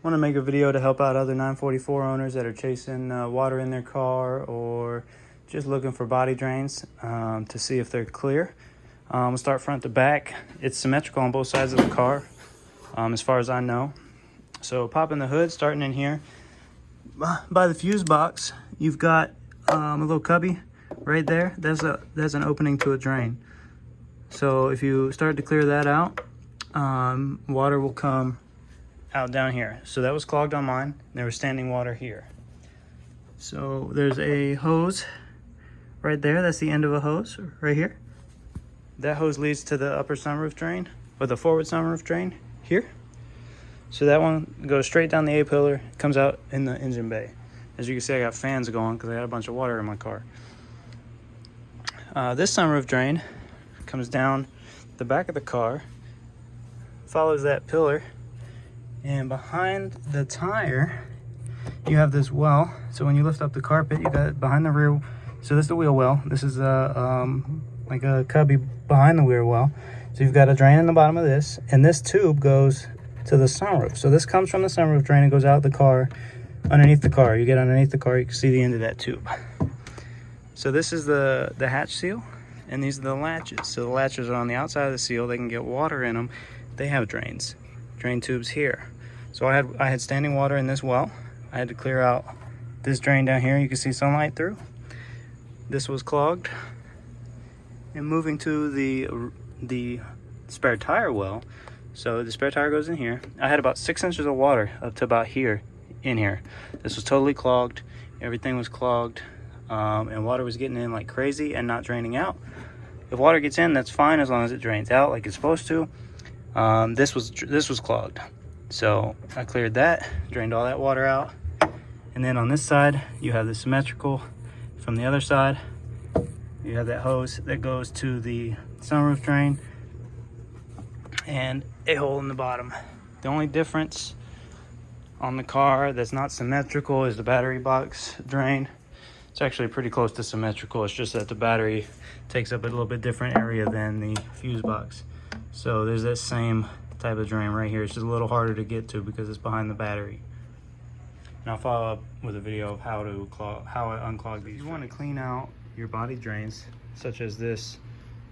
Want to make a video to help out other 944 owners that are chasing water in their car or just looking for body drains to see if they're clear. We'll start front to back. It's symmetrical on both sides of the car, as far as I know. So popping the hood, starting in here by the fuse box, you've got a little cubby right there. That's an opening to a drain. So if you start to clear that out, water will come out down here. So that was clogged on mine. There was standing water here. So there's a hose right there. That's the end of a hose right here. That hose leads to the upper sunroof drain, or the forward sunroof drain here. So that one goes straight down the A-pillar, comes out in the engine bay. As you can see, I got fans going because I got a bunch of water in my car. This sunroof drain comes down the back of the car, follows that pillar, and behind the tire you have this well. So when you lift up the carpet, you got it behind the rear. So this is the wheel well. This is like a cubby behind the rear well. So you've got a drain in the bottom of this, and this tube goes to the sunroof. So this comes from the sunroof drain and goes out the car, underneath the car. You get underneath the car, you can see the end of that tube. So this is the hatch seal, and these are the latches. So the latches are on the outside of the seal. They can get water in them. They have drains, drain tubes here. So I had standing water in this well. I had to clear out this drain down here. You can see sunlight through. This was clogged. And moving to the spare tire well. So the spare tire goes in here. I had about 6 inches of water up to about here, in here. This was totally clogged. Everything was clogged. And water was getting in like crazy and not draining out. If water gets in, that's fine as long as it drains out like it's supposed to. This was clogged. So I cleared that, drained all that water out. And then on this side, you have the symmetrical. From the other side, you have that hose that goes to the sunroof drain and a hole in the bottom. The only difference on the car that's not symmetrical is the battery box drain. It's actually pretty close to symmetrical. It's just that the battery takes up a little bit different area than the fuse box. So there's that same type of drain right here. It's just a little harder to get to because it's behind the battery. And I'll follow up with a video of how I unclog these. You want to clean out your body drains, such as this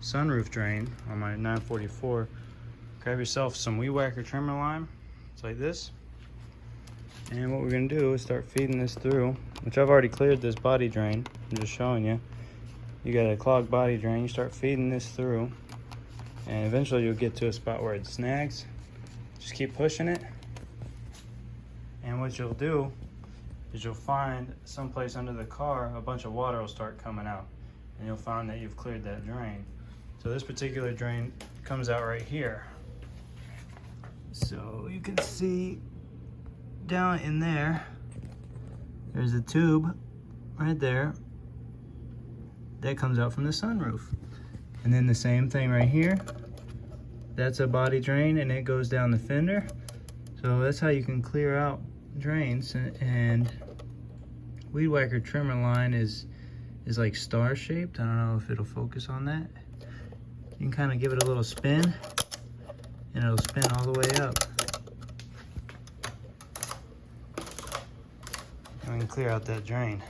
sunroof drain on my 944. Grab yourself some weed whacker trimmer lime. It's like this. And what we're going to do is start feeding this through, which I've already cleared this body drain. I'm just showing you. You got a clogged body drain. You start feeding this through, and eventually you'll get to a spot where it snags. Just keep pushing it. And what you'll do is you'll find someplace under the car, a bunch of water will start coming out. And you'll find that you've cleared that drain. So this particular drain comes out right here. So you can see down in there, there's a tube right there that comes out from the sunroof. And then the same thing right here, that's a body drain and it goes down the fender. So that's how you can clear out drains. And weed whacker trimmer line is like star shaped. I don't know if it'll focus on that. You can kind of give it a little spin and it'll spin all the way up. And we can clear out that drain.